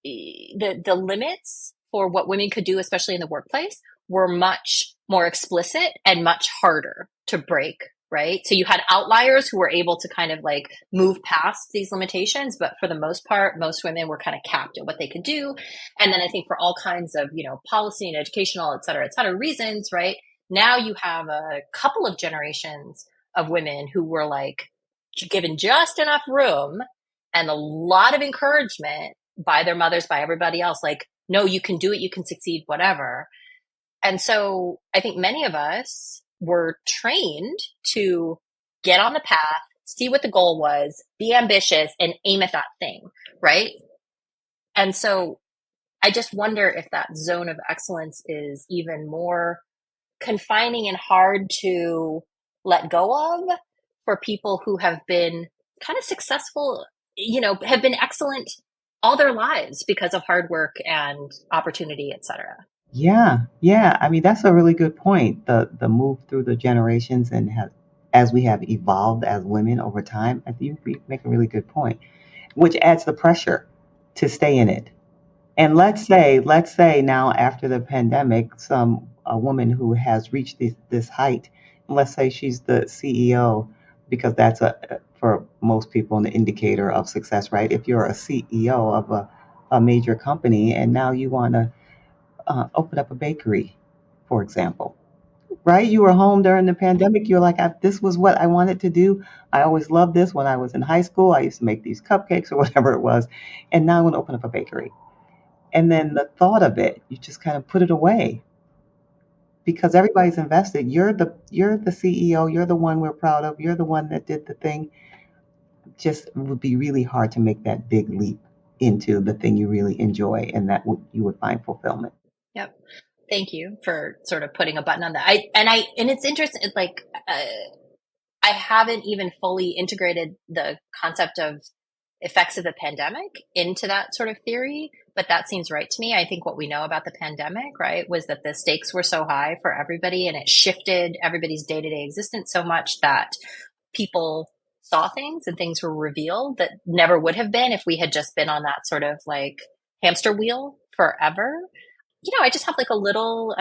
limits for what women could do, especially in the workplace, were much more explicit and much harder to break, right? So you had outliers who were able to kind of like move past these limitations, but for the most part, most women were kind of capped at what they could do. And then I think for all kinds of, policy and educational, et cetera, reasons, right? Now you have a couple of generations of women who were like given just enough room and a lot of encouragement by their mothers, by everybody else, like, no, you can do it, you can succeed, whatever. And so I think many of us were trained to get on the path, see what the goal was, be ambitious, and aim at that thing, right? And so I just wonder if that zone of excellence is even more confining and hard to let go of for people who have been kind of successful, have been excellent all their lives because of hard work and opportunity, etc. Yeah, yeah. I mean, that's a really good point. The move through the generations and as we have evolved as women over time, I think you make a really good point, which adds the pressure to stay in it. And let's say now after the pandemic, a woman who has reached this height, let's say she's the CEO, because that's for most people an indicator of success, right? If you're a CEO of a major company and now you want to open up a bakery, for example, right? You were home during the pandemic. You're like, this was what I wanted to do. I always loved this when I was in high school. I used to make these cupcakes or whatever it was. And now I want to open up a bakery. And then the thought of it, you just kind of put it away because everybody's invested. You're the CEO. You're the one we're proud of. You're the one that did the thing. Just it would be really hard to make that big leap into the thing you really enjoy, and you would find fulfillment. Yep. Thank you for sort of putting a button on that. And it's interesting. Like, I haven't even fully integrated the concept of effects of the pandemic into that sort of theory, but that seems right to me. I think what we know about the pandemic, right, was that the stakes were so high for everybody and it shifted everybody's day-to-day existence so much that people saw things and things were revealed that never would have been if we had just been on that sort of like hamster wheel forever. I just have like a little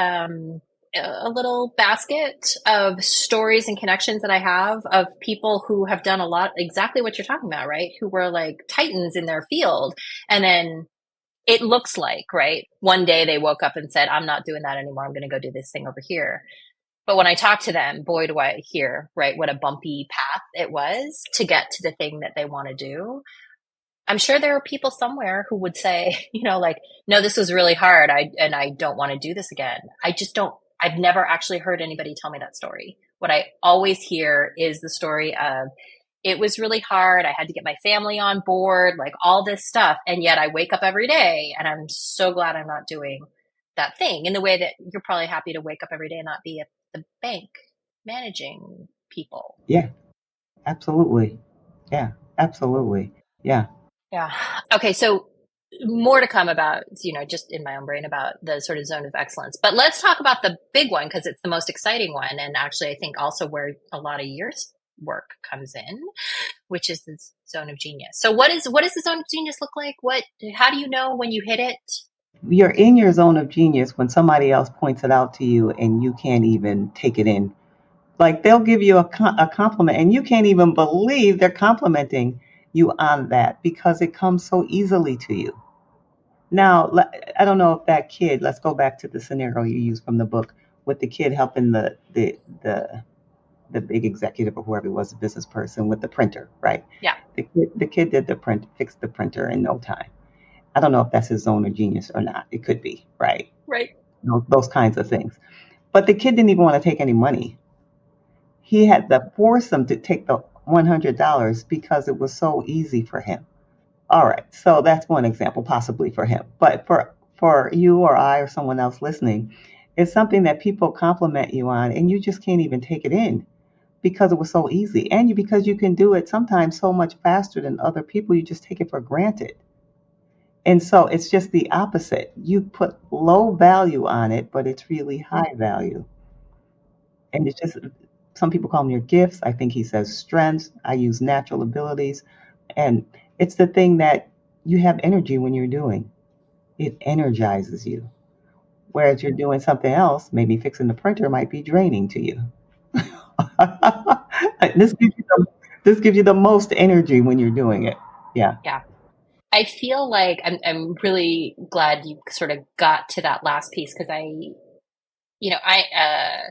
basket of stories and connections that I have of people who have done a lot, exactly what you're talking about, right? Who were like titans in their field. And then it looks like, right? One day they woke up and said, I'm not doing that anymore. I'm going to go do this thing over here. But when I talk to them, boy, do I hear, right, what a bumpy path it was to get to the thing that they want to do. I'm sure there are people somewhere who would say, like, no, this was really hard. I don't want to do this again. I've never actually heard anybody tell me that story. What I always hear is the story of it was really hard. I had to get my family on board, like all this stuff. And yet I wake up every day and I'm so glad I'm not doing that thing in the way that you're probably happy to wake up every day and not be at the bank managing people. Yeah, absolutely. Yeah, absolutely. Yeah. Yeah. Okay. So more to come about, just in my own brain about the sort of zone of excellence. But let's talk about the big one because it's the most exciting one. And actually, I think also where a lot of your work comes in, which is the zone of genius. So what does the zone of genius look like? How do you know when you hit it? You're in your zone of genius when somebody else points it out to you and you can't even take it in. Like they'll give you a compliment and you can't even believe they're complimenting you on that because it comes so easily to you. Now, I don't know if that kid, let's go back to the scenario you used from the book with the kid helping the big executive or whoever it was, the business person with the printer, right? Yeah. The kid did fixed the printer in no time. I don't know if that's his zone of genius or not. It could be, right? Right. Those kinds of things. But the kid didn't even want to take any money. He had to force them to take the $100 because it was so easy for him. All right, so that's one example possibly for him. But for you or I or someone else listening, it's something that people compliment you on and you just can't even take it in because it was so easy. And because you can do it sometimes so much faster than other people, you just take it for granted. And so it's just the opposite. You put low value on it, but it's really high value. And it's just some people call them your gifts. I think he says strengths. I use natural abilities. And it's the thing that you have energy when you're doing. It energizes you. Whereas you're doing something else, maybe fixing the printer might be draining to you. This gives you this gives you the most energy when you're doing it. Yeah. Yeah. I feel like I'm really glad you sort of got to that last piece because you know, I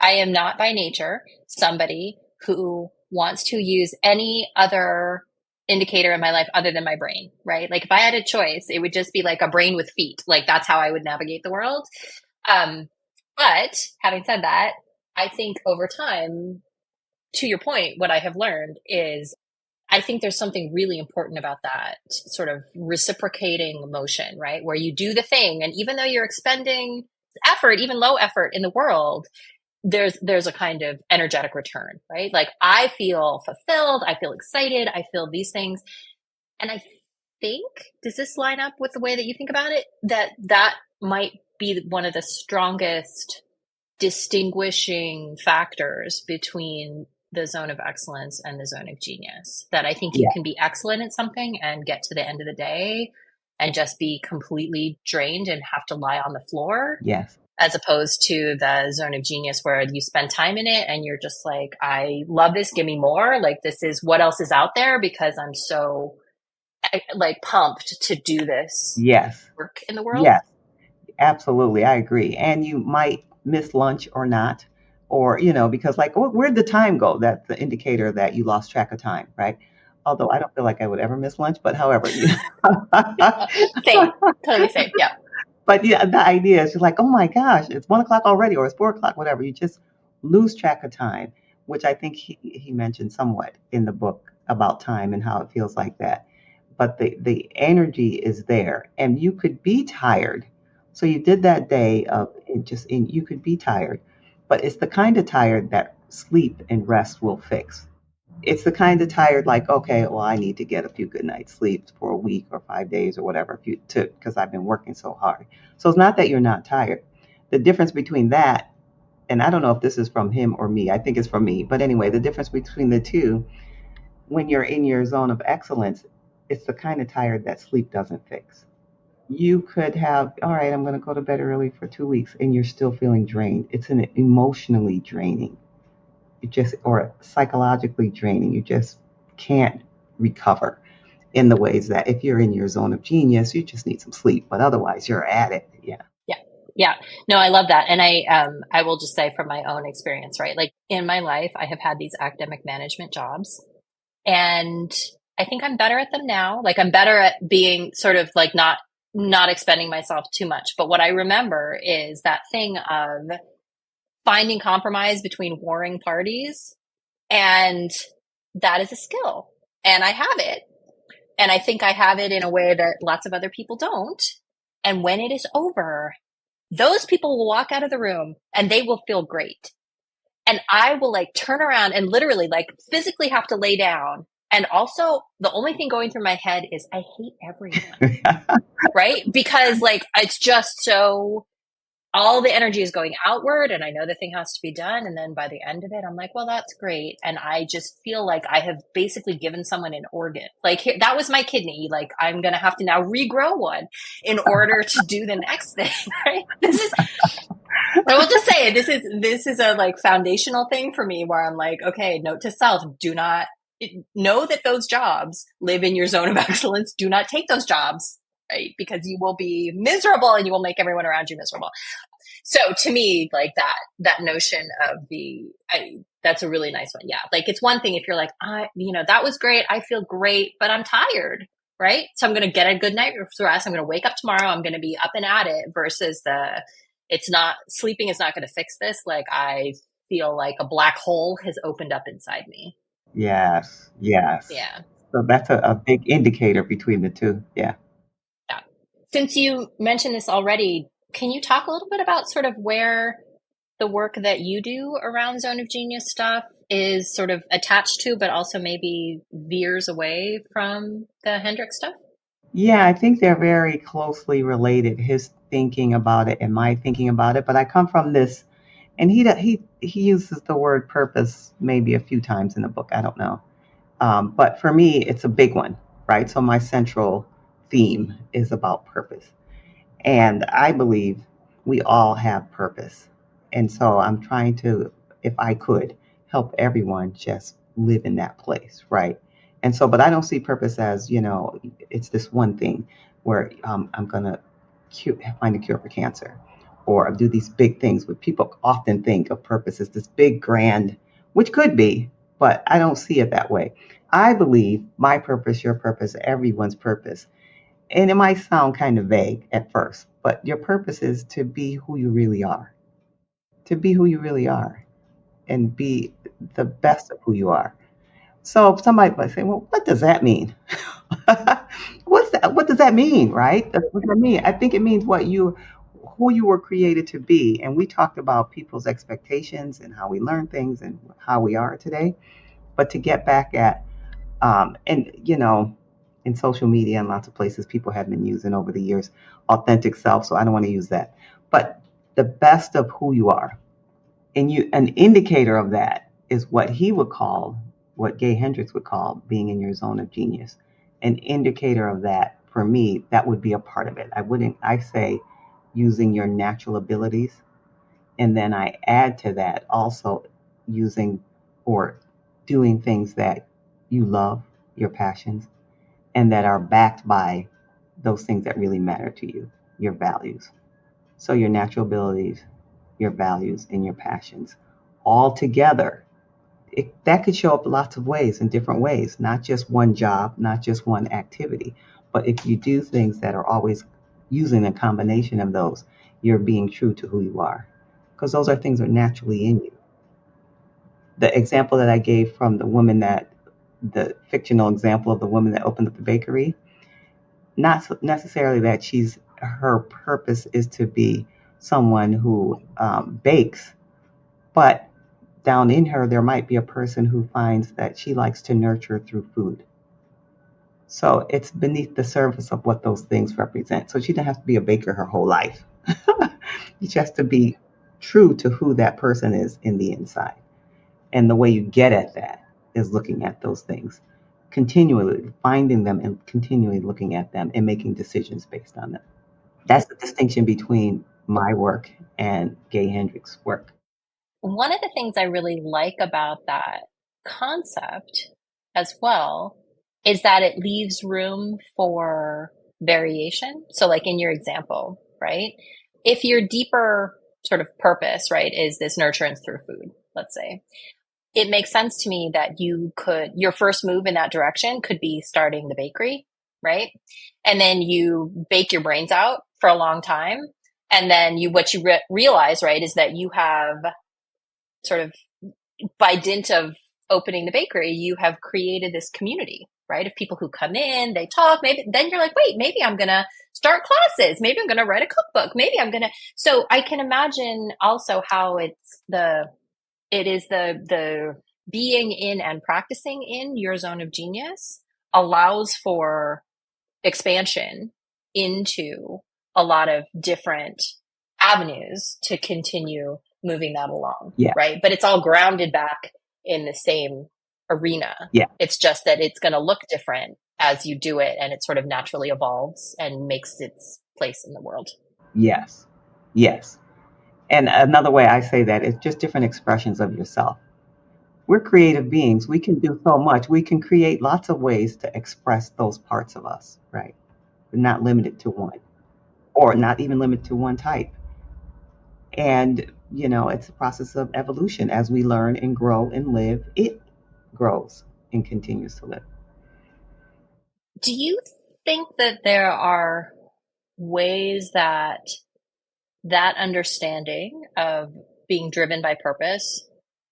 am not by nature somebody who wants to use any other indicator in my life other than my brain, right? Like if I had a choice, it would just be like a brain with feet. Like that's how I would navigate the world. Um, but having said that, I think over time, to your point, what I have learned is I think there's something really important about that sort of reciprocating motion, right? Where you do the thing, and even though you're expending effort, even low effort in the world, there's a kind of energetic return, right? Like I feel fulfilled, I feel excited, I feel these things. And I think, does this line up with the way that you think about it? That might be one of the strongest distinguishing factors between the zone of excellence and the zone of genius. That I think you Yeah. can be excellent at something and get to the end of the day and just be completely drained and have to lie on the floor, Yes. as opposed to the zone of genius where you spend time in it and you're just like, I love this, give me more. Like this is what else is out there because I'm so like pumped to do this Yes. work in the world. Yes. Absolutely, I agree. And you might miss lunch or not, or because like, where'd the time go? That's the indicator that you lost track of time, right? Although I don't feel like I would ever miss lunch, but however, Same, totally same. Yeah. but yeah, the idea is just like, oh my gosh, it's 1 o'clock already, or it's 4 o'clock, whatever. You just lose track of time, which I think he mentioned somewhat in the book about time and how it feels like that. But the energy is there, and you could be tired. So you did that day of you could be tired, but it's the kind of tired that sleep and rest will fix. It's the kind of tired like, okay, well, I need to get a few good nights sleep for a week or 5 days or whatever if you took because I've been working so hard. So it's not that you're not tired. The difference between that, and I don't know if this is from him or me, I think it's from me, but anyway, the difference between the two, when you're in your zone of excellence, it's the kind of tired that sleep doesn't fix. You could have, all right, I'm going to go to bed early for 2 weeks and you're still feeling drained. It's an emotionally draining. You just, or psychologically draining. You just can't recover in the ways that if you're in your zone of genius, you just need some sleep, but otherwise you're at it. Yeah. Yeah. Yeah. No, I love that. And I will just say from my own experience, right? Like in my life, I have had these academic management jobs and I think I'm better at them now. Like I'm better at being sort of like not expending myself too much. But what I remember is that thing of finding compromise between warring parties. And that is a skill. And I have it. And I think I have it in a way that lots of other people don't. And when it is over, those people will walk out of the room and they will feel great. And I will like turn around and literally like physically have to lay down. And also the only thing going through my head is I hate everyone, right? Because like it's just so all the energy is going outward and I know the thing has to be done. And then by the end of it, I'm like, well, that's great. And I just feel like I have basically given someone an organ. Like here, that was my kidney. Like I'm going to have to now regrow one in order to do the next thing. Right. I will just say this is a like foundational thing for me where I'm like, okay, note to self, do not know that those jobs live in your zone of excellence. Do not take those jobs, right? Because you will be miserable and you will make everyone around you miserable. So to me, like that notion of that's a really nice one. Yeah. Like it's one thing if you're like, that was great. I feel great, but I'm tired. Right. So I'm going to get a good night's rest. I'm going to wake up tomorrow. I'm going to be up and at it versus sleeping is not going to fix this. Like I feel like a black hole has opened up inside me. Yes. Yes. Yeah. So that's a big indicator between the two. Yeah. Yeah. Since you mentioned this already, can you talk a little bit about sort of where the work that you do around zone of genius stuff is sort of attached to, but also maybe veers away from the Hendricks stuff? Yeah, I think they're very closely related, his thinking about it and my thinking about it. But I come from this, and he uses the word purpose maybe a few times in the book. I don't know. But for me, it's a big one, right? So my central theme is about purpose. And I believe we all have purpose. And so I'm trying to, if I could, help everyone just live in that place, right? And so, but I don't see purpose as, it's this one thing where I'm going to find a cure for cancer or do these big things. But people often think of purpose as this big, grand, which could be, but I don't see it that way. I believe my purpose, your purpose, everyone's purpose, and it might sound kind of vague at first, but your purpose is to be who you really are, to be who you really are and be the best of who you are. So somebody might say, well, what does that mean? What's that? What does that mean, right? What does that mean? I think it means who you were created to be. And we talked about people's expectations and how we learn things and how we are today. But to get back at, and in social media and lots of places, people have been using over the years authentic self. So I don't want to use that. But the best of who you are, and an indicator of that is what he would call, what Gay Hendricks would call being in your zone of genius. An indicator of that, for me, that would be a part of it. I say using your natural abilities, and then I add to that also using or doing things that you love, your passions, and that are backed by those things that really matter to you, your values. So your natural abilities, your values, and your passions all together. That could show up lots of ways, in different ways, not just one job, not just one activity. But if you do things that are always using a combination of those, you're being true to who you are. Because those are things that are naturally in you. The example that I gave from the fictional example of the woman that opened up the bakery, not necessarily that her purpose is to be someone who bakes, but down in her, there might be a person who finds that she likes to nurture through food. So it's beneath the surface of what those things represent. So she doesn't have to be a baker her whole life. She has to be true to who that person is in the inside. And the way you get at that is looking at those things, continually finding them and continually looking at them and making decisions based on them. That's the distinction between my work and Gay Hendricks' work. One of the things I really like about that concept as well is that it leaves room for variation. So, like in your example, right? If your deeper sort of purpose, right, is this nurturance through food, let's say, it makes sense to me that your first move in that direction could be starting the bakery, right? And then you bake your brains out for a long time. And then what you realize, right, is that you have sort of by dint of opening the bakery, you have created this community, right? Of people who come in, they talk, maybe then you're like, wait, maybe I'm going to start classes. Maybe I'm going to write a cookbook. Maybe I'm going to, so I can imagine also how it is the being in and practicing in your zone of genius allows for expansion into a lot of different avenues to continue moving that along, Yeah. right? But it's all grounded back in the same arena. Yeah. It's just that it's going to look different as you do it, and it sort of naturally evolves and makes its place in the world. Yes. Yes. And another way I say that is just different expressions of yourself. We're creative beings. We can do so much. We can create lots of ways to express those parts of us, right? We're not limited to one, or not even limited to one type. And, it's a process of evolution. As we learn and grow and live, it grows and continues to live. Do you think that there are ways that understanding of being driven by purpose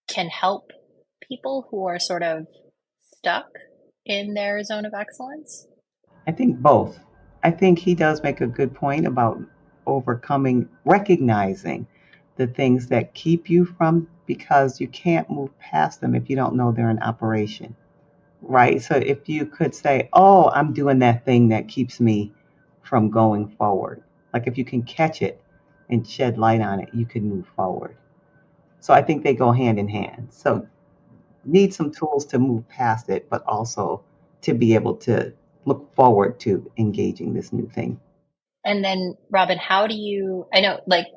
can help people who are sort of stuck in their zone of excellence? I think both. I think he does make a good point about overcoming, recognizing the things that keep you from, because you can't move past them if you don't know they're in operation, right? So if you could say, oh, I'm doing that thing that keeps me from going forward, like if you can catch it and shed light on it, you can move forward. So I think they go hand in hand. So need some tools to move past it, but also to be able to look forward to engaging this new thing. And then, Robin, how do you, I know, like,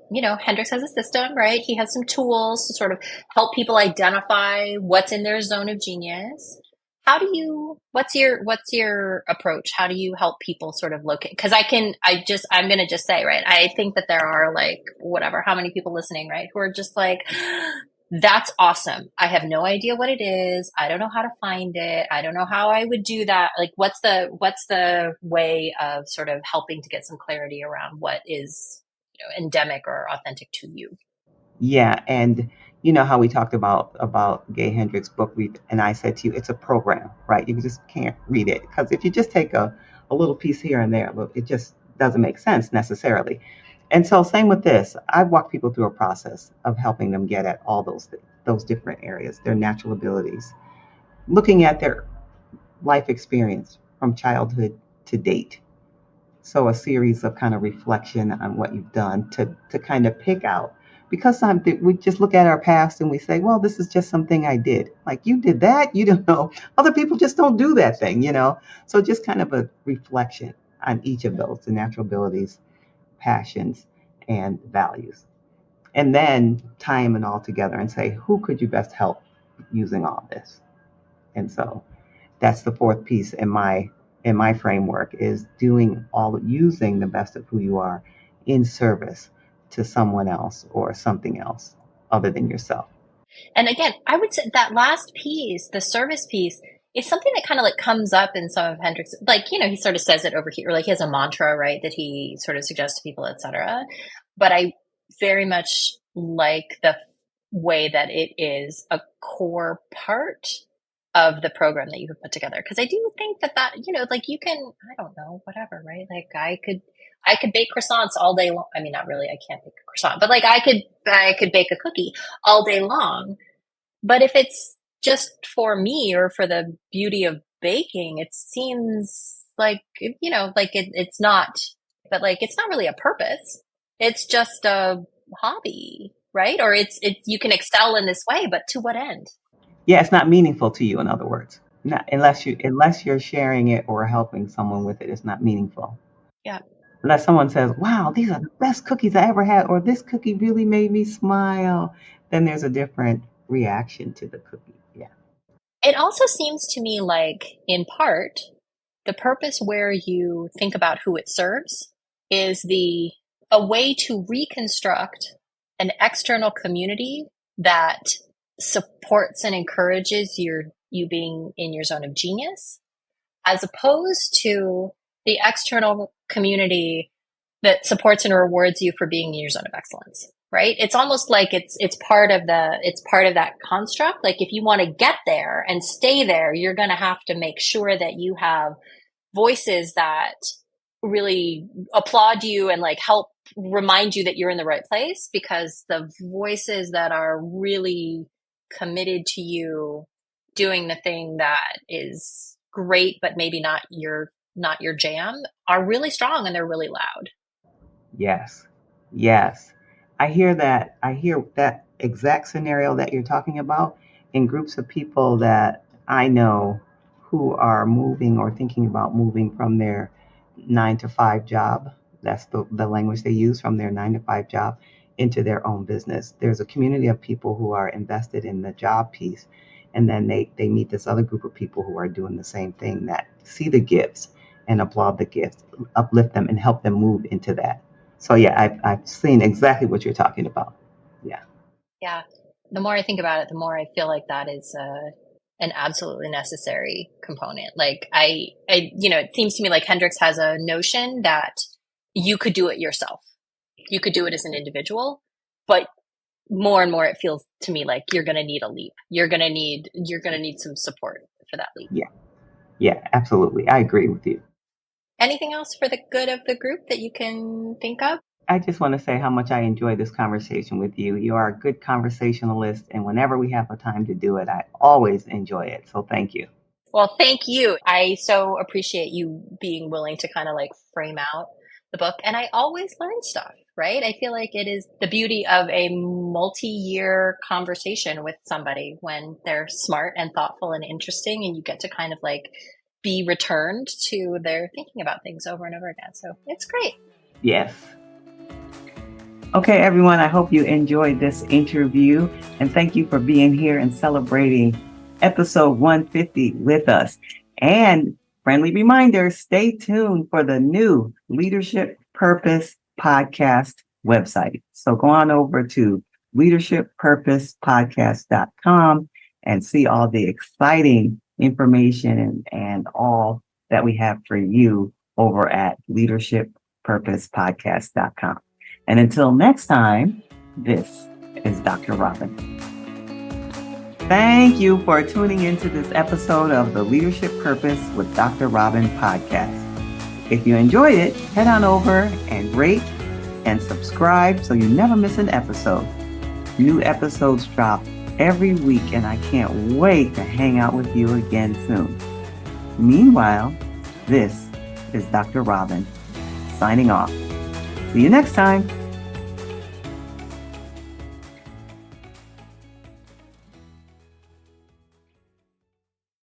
Hendricks has a system, right? He has some tools to sort of help people identify what's in their zone of genius. How do you, what's your approach? How do you help people sort of locate? Because I'm going to just say, right? I think that there are like, whatever, how many people listening, right? Who are just like, that's awesome. I have no idea what it is. I don't know how to find it. I don't know how I would do that. Like, what's the way of sort of helping to get some clarity around what is, endemic or authentic to you? Yeah, and you know how we talked about Gay Hendricks' book, and I said to you, it's a program, right? You just can't read it because if you just take a little piece here and there, look, it just doesn't make sense necessarily. And so, same with this. I've walked people through a process of helping them get at all those different areas, their natural abilities, looking at their life experience from childhood to date. So a series of kind of reflection on what you've done to kind of pick out, because something we just look at our past and we say, well, this is just something I did. Like, you did that, you don't know. Other people just don't do that thing. So just kind of a reflection on each of those, the natural abilities, passions, and values. And then tie them all together and say, who could you best help using all this? And so that's the fourth piece in my framework, is doing all using the best of who you are in service to someone else or something else other than yourself. And again, I would say that last piece, the service piece, is something that kind of like comes up in some of Hendricks. Like, he sort of says it over here, like he has a mantra, right, that he sort of suggests to people, etc. But I very much like the way that it is a core part of the program that you have put together. Because I do think that, like you can, I don't know, whatever, right? Like I could bake croissants all day long. I mean, not really, I can't bake a croissant, but like I could bake a cookie all day long. But if it's just for me or for the beauty of baking, it seems like, like it's not, but like it's not really a purpose. It's just a hobby, right? Or you can excel in this way, but to what end? Yeah, it's not meaningful to you, in other words. Not unless you're sharing it or helping someone with it, it's not meaningful. Yeah. Unless someone says, wow, these are the best cookies I ever had, or this cookie really made me smile, then there's a different reaction to the cookie. Yeah. It also seems to me like, in part, the purpose where you think about who it serves is a way to reconstruct an external community that supports and encourages you being in your zone of genius, as opposed to the external community that supports and rewards you for being in your zone of excellence. Right? It's almost like it's part of that construct. Like, if you want to get there and stay there, you're going to have to make sure that you have voices that really applaud you and like help remind you that you're in the right place, because the voices that are really committed to you doing the thing that is great but maybe not your jam are really strong, and they're really loud. Yes. Yes. I hear that exact scenario that you're talking about in groups of people that I know who are moving or thinking about moving from their 9 to 5 job. That's the language they use, from their 9 to 5 job into their own business. There's a community of people who are invested in the job piece. And then they meet this other group of people who are doing the same thing, that see the gifts and applaud the gifts, uplift them, and help them move into that. So yeah, I've seen exactly what you're talking about. Yeah. Yeah. The more I think about it, the more I feel like that is an absolutely necessary component. Like it seems to me like Hendricks has a notion that you could do it yourself. You could do it as an individual, but more and more it feels to me like you're going to need a leap. You're going to need some support for that leap. Yeah. Yeah, absolutely. I agree with you. Anything else for the good of the group that you can think of? I just want to say how much I enjoy this conversation with you. You are a good conversationalist, and whenever we have a time to do it, I always enjoy it. So thank you. Well, thank you. I so appreciate you being willing to kind of like frame out the book. And I always learn stuff, right? I feel like it is the beauty of a multi-year conversation with somebody when they're smart and thoughtful and interesting, and you get to kind of like be returned to their thinking about things over and over again. So it's great. Yes. Okay, everyone, I hope you enjoyed this interview, and thank you for being here and celebrating episode 150 with us. And friendly reminder, stay tuned for the new Leadership Purpose podcast website. So go on over to leadershippurposepodcast.com and see all the exciting information and all that we have for you over at leadershippurposepodcast.com. And until next time, this is Dr. Robin. Thank you for tuning into this episode of the Leadership Purpose with Dr. Robin podcast. If you enjoyed it, head on over and rate and subscribe so you never miss an episode. New episodes drop every week, and I can't wait to hang out with you again soon. Meanwhile, this is Dr. Robin signing off. See you next time.